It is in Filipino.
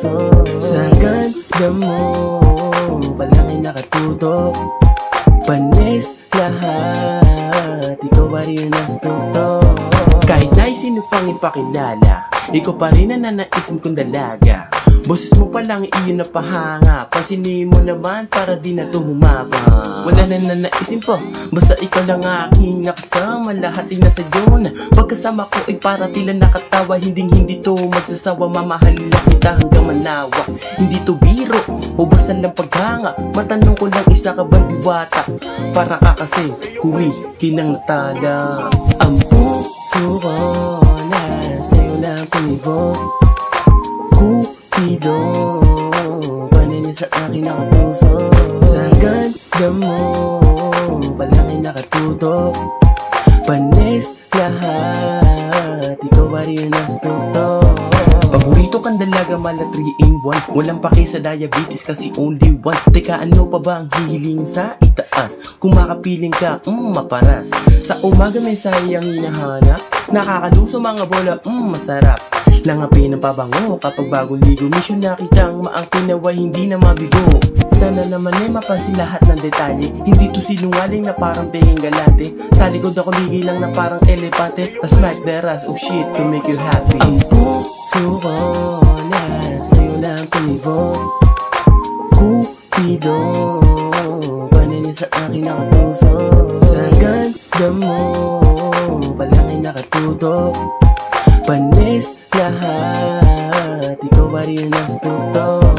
nakatuso. Sa ganda mo palagi nakatutok. Panis lahat, ikaw pa rin yung nasa tuktok. Kahit na sino pang ipakilala, ikaw pa rin ang nanaisin kong dalaga. Boses mo palang iyon na pahanga, pansinin mo naman para di na to humaba. Wala na nanaisin po, basta ikaw lang aking nakasama. Lahat ay nasa iyo na, pagkasama ko ay para tila nakatawa. Hindi to magsasawa, mamahalin lang kita hanggang manawa. Hindi to biro, o basta lang paghanga. Matanong ko lang, isa ka bang diwata? Para ka kasi kumikinang natala. Ang puso ko na sa'yo lang tumibok. Cupido, paningin sa akin nakatuso. Sa ganda mo palagi nakatutok. Panis lahat, ikaw pa rin yung nasa tuktok. Paborito kang dalaga, mala 3-in-1. Walang pake sa diabetes kasi only one. Teka, ano pa ba ang hihilingin sa itaas? Kung makapiling ka, maparas. Sa umaga may sayang hinahanap, nakakaluso mga bola, masarap. Langapin ang pabango kapag bagong ligo. Mission na kitang maang pinaway, hindi na mabigo. Sana naman ay mapansin lahat ng detalye. Hindi to sinungaling na parang pengeng galante. Sa likod ako lang na parang elepante. I smack the ass of shit to make you happy. Ang puso ko na sa'yo lang tumibok. Cupido, paningin sa akin nakatuso. Sa ganda mo palagi nakatutok. Panis lahat, ikaw pa rin yung nasa tuktok.